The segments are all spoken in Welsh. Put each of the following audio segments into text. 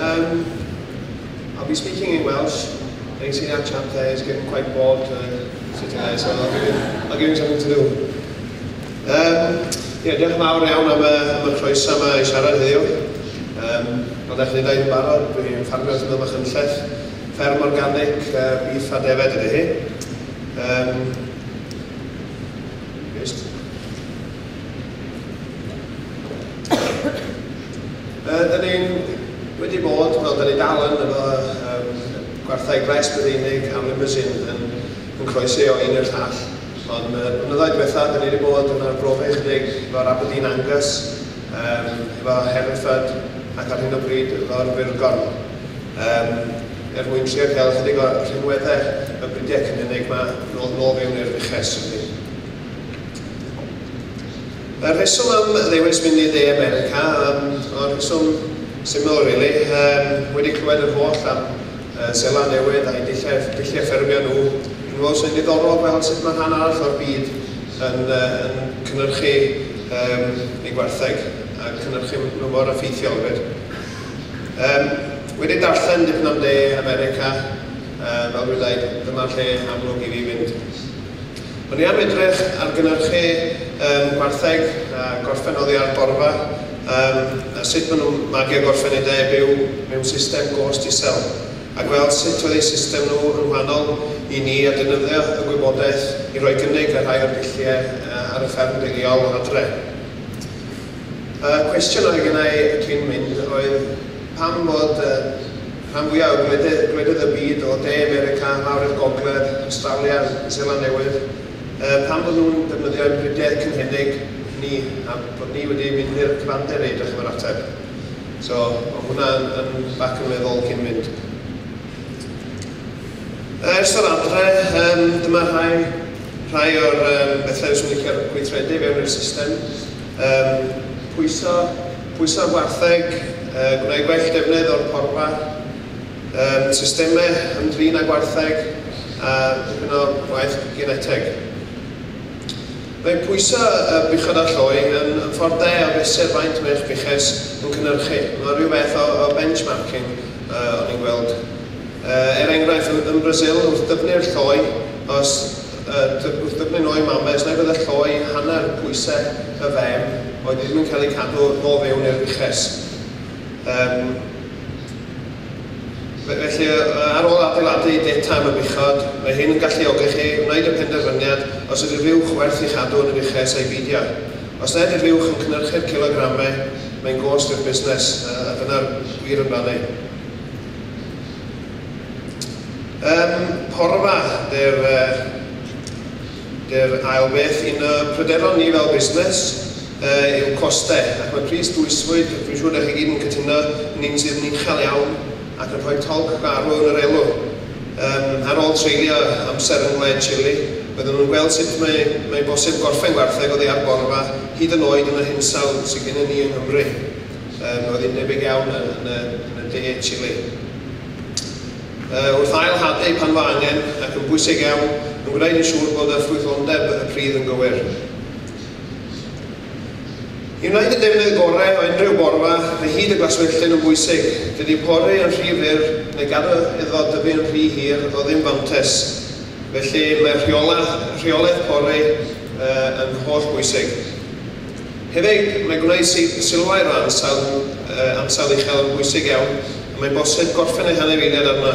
I'll be speaking in Welsh. I can see that chap there is getting quite bored sitting there, so I'll give him something to do. Diolch yn fawr iawn am y croeso yma i siarad heddiw. Fel ddech chi'n dweud yn barod, dwi'n ffarmio yn ymwch yn lleth fferm organic beef a defed ydy hi. Da ni'n wedi bod, wel, da ni dal yn efo gwartheg gres Brydeinig am limousine yn croesi o un i'r llall. Ond blynyddoedd diwethaf, da ni wedi bod yn arbrofi chydig efo'r Aberdeen Angus, efo Hereford ac ar hyn o bryd efo'r Fyrgon. Mwyn trio cael chydig o rhinweddau y brydiau cynnig yma nôl fewn i'r uches. Y rheswm am ddewis mynd i De America, o'r rheswm syml rili, wedi clywed yr holl am Seland Newydd a'i dulliau ffermio nhw. Dwi'n sy'n diddorol gweld sut mae rhan arall o'r byd yn cynnyrchu ei gwartheg a cynnyrchu nhw mor effeithiol. Wedi darllen dipyn am De America, fel dwi'n dweud, dyma'r lle amlwg i fi fynd. O'n i am edrych ar gynnyrchu gwartheg a gorffen oddi ar borfa, a sut maen nhw'n magu a gorffen eu de byw mewn system gost isel, a gweld sut oedd eu system nhw yn wahanol i ni a defnyddio y gwybodaeth i roi gynnig ar rhai o'r dulliau ar y fferm deuluol adre. Cwestiwn oedd gennau cyn mynd oedd pam bod rhan fwyaf o gwledydd y byd o De America, lawr i'r Gogledd, Australia, Seland Newydd, pam bod nhw'n defnyddio brydiau cynhennig ni, a bod ni wedi mynd i'r cyfandir edrych am yr ateb. So, mae hwnna yn bac yn meddwl cyn mynd. Ers o'r adre, dyma rhai o'r bethau sy'n licio gweithredu fewn i'r system. Pwyso gwartheg, gwneud gwell defnydd o'r porfa, systemau ymdrin â gwartheg a dipyn o waith geneteg. Mae pwyso buchod a lloi yn ffordd de o fesur faint mae'ch buches yn cynnyrchu. Mae rhyw beth o benchmarking o'n i'n gweld. Enghraifft, yn Brazil, wrth dyfnu'r lloi, wrth dyfnu'n o'i mames, neu bydd y lloi hanner pwysau y fem, oedd ddim yn cael ei cadw nôl fewn i'r buches. Felly, ar ôl adeiladu data am y buchod, mae hyn yn galluogi chi wneud y penderfyniad os ydy'r fuwch werth i chadw yn y buches a'i beidio. Os nad ydy'r fuwch yn cynnyrchu'r kilogramau, mae'n gost i'r busnes, a dyna'r wir yn rannu. Porfa, dy'r ail beth, un o pryderon ni fel busnes yw costau, ac mae pris dwysfwyd, dwi'n siŵr eich gyd yn cytuno, yn un sydd yn uchel iawn ac yn rhoi tolc garw yn yr elw. Ar ôl treulio amser yn gwled Chile, byddwn nhw'n gweld sut mae bosib gorffen gwartheg oddi ar borfa hyd yn oed yn y hinsawdd sydd gen ni yng Nghymru. Oedd hi'n debyg iawn yn y de Chile. Wrth ail-hadu pan fa angen ac yn bwysig iawn, yn gwneud yn siŵr bod y ffrwythlondeb y pridd yn gywir. I wneud y defnydd gorau o unrhyw borfa, mae hyd y glaswellyn yn bwysig. Dydy pori yn rhy fyr neu gadw iddo dyfu yn rhy hir o ddim fantes. Felly mae rheolaeth pori yn holl bwysig. Hefyd, mae gwneud sylwair o ansawdd uchel yn bwysig iawn, a mae'n bosib gorffen eu hanifeiliad arno.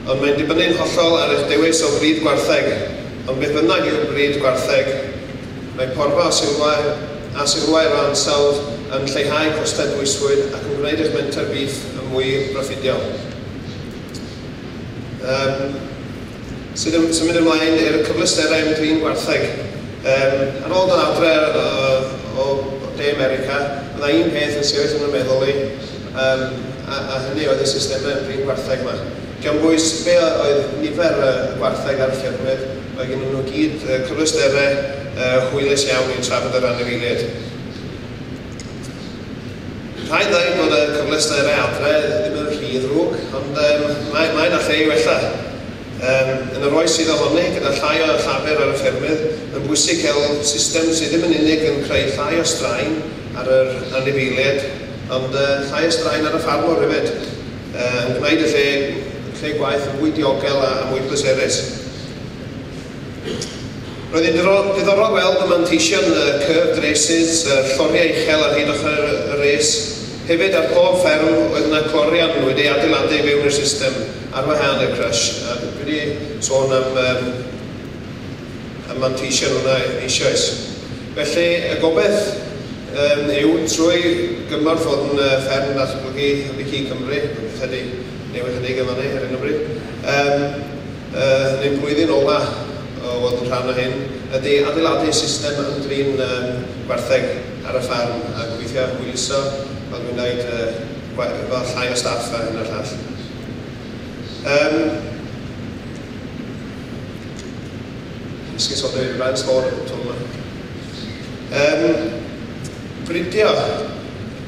Ond mae'n dibynnu'n hollol ar eich dewis o bryd gwartheg. Ond beth bynnag yw bryd gwartheg, mae porfa a sylwair o ansawdd yn lleihau costau dwysfwyd ac yn gwneud eich menter beef yn mwy proffidiol. Sy'n mynd ymlaen i'r cyfleusterau ymdrin gwartheg. Ar ôl dod adre o De America, bydda un peth yn sefyll yn y meddwl i, a hynny oedd y systemau ymdrin gwartheg yma. Gan bwys be oedd nifer y gwartheg ar y ffermydd, mae gen nhw gyd cyfleusterau hwylus iawn i'n trafod yr anifeiliaid. Rhaid dweud bod y cyfleusterau adre ddim yn rhy ddrwg, ond mae'n lle i wella. Yn yr oes sydd ohoni, gyda llai o llafur ar y ffermydd, yn bwysig cael system sydd ddim yn unig yn creu llai o straen ar yr anifeiliaid, ond llai o straen ar y ffarmwr hefyd, yn gwneud y lle gwaith yn fwy diogel a mwy pleserus. Roedd hi'n diddorol gweld y manteision curved races, lloriau uchel ar hyd ochr y res. Hefyd ar pob fferm oedd yna clorian wedi adeiladu fewn i'r system ar wahân y crush. Dwi wedi sôn am manteision hwnna eisoes. Felly y gobeith yw trwy gymorth fod yn fferm datblygu Hybu Cig Cymru, beth ydy newid hynny gyfanu ar hyn o bryd. Neu'n blwyddyn ola oedd yn rhan o hyn, ydy adeiladu system yn drin gwartheg ar y ffarm a gobeithio hwyluso fel dwi'n gwneud fel llai o staff a hyn o'r llall. Ysgu sôn dwi'n rhaid sgôr yn tŵl yma. Bridio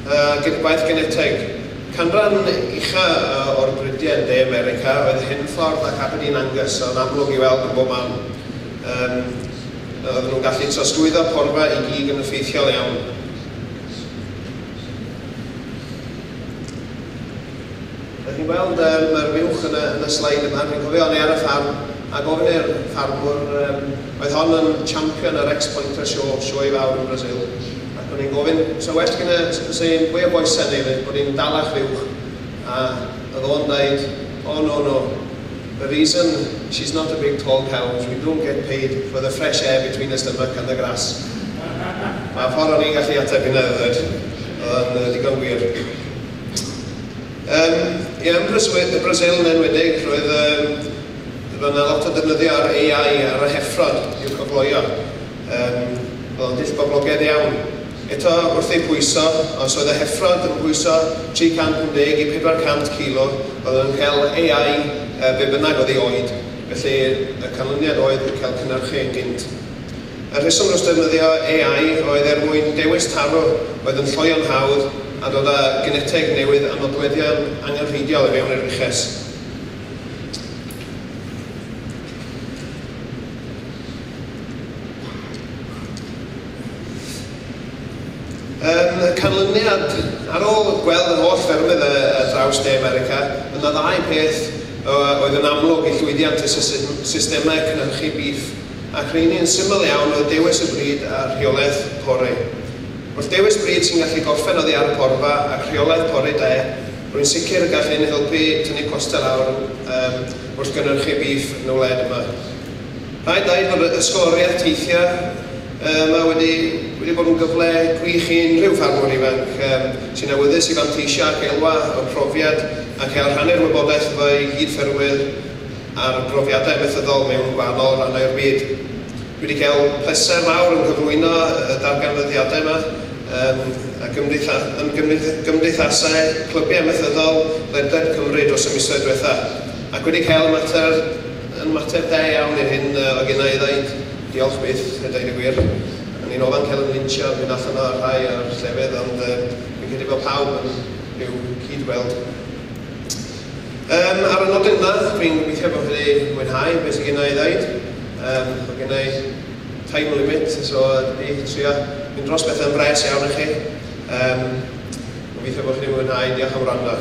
gyda gwaith geneteg. Canran ucha o'r bridiau yn De America oedd Henffordd ac Aberdeen Angus o'n amlwg i weld yn bob man. Oedden nhw'n gallu trosglwyddo porfa i gig yn effeithiol iawn. Rydych chi'n gweld mae'r fuwch yn y sleid yma. Dwi'n cofio o'n ei ar y ffarm a gofyn i'r ffarmwr, oedd hon yn champion yr X-Pointer sioe fawr yn Brazil. Ac o'n i'n gofyn, so well gyda sy'n fwy o boesau neu bod ni'n dalach fuwch. A oedd o'n dweud, oh no. The reason she's not a big tall cow is we don't get paid for the fresh air between the stomach and the grass. Mae ffordd o'n i'n gallu ateb i nedd, oedd yn digon wir. Yn Brazil yn enwedig, roedd yna lot o defnyddio ar AI ar y heffrod i'w cyfloio. Oedd o'n dull boblogaidd iawn. Eto wrth ei pwyso, os oedd y heffrod yn pwyso 350 i 400 kilo, oedd yn cael AI be bynnag oedd ei oed, felly y canlyniad oedd yn cael cynnyrchu yn gynt. Y rheswm dros defnyddio AI oedd mwyn dewis taro oedd yn llwio'n hawdd a dod â geneteg newydd a nodweddion angenrheidiol i fewn i'r uches. Canlyniad, ar ôl gweld y holl ffermydd y draws De America, yna ddau peth oedd yn amlwg i llwyddiant y systemau cynhyrchu beef, ac rhain yn syml iawn oedd dewis y bryd a rheolaeth pori. Wrth dewis bryd sy'n gallu gorffen oddi ar y porfa ac rheolaeth pori de, rwy'n sicr y gallu'n helpu tynnu costau lawr wrth gynhyrchu beef yn y wled yma. Rhaid dweud bod y sgoriaeth teithiau yma wedi bod yn gyfle gwych i unrhyw ffarmwr ifanc sy'n awyddus i fanteisio ac elwa o'r profiad a cael rhannu'r wybodaeth efo ei gydfferwyr ar brofiadau methyddol mewn gwahanol rhannau o'r byd. Dwi wedi cael pleser mawr yn cyflwyno y darganfyddiadau yma yn gymdeithasau, clybiau methyddol Ledled Cymru dros y misoedd diwethaf. Ac wedi cael ymateb da iawn i'r hyn o gynnau i ddweud. Diolch byth, a dweud y gwir. Ni'n ofan cael yn linsio, mynd allan o rhai o'r llefydd, ond fi'n credu bod pawb yn i'w cyd-weld. Ar y nodyn yna, fi'n gobeithio bod wedi mwynhau beth sydd gennau i ddweud. Mae gennau time limit, so dwi'n trio mynd dros bethau'n bres iawn i chi. Gobeithio bod wedi mwynhau, diolch am wrando.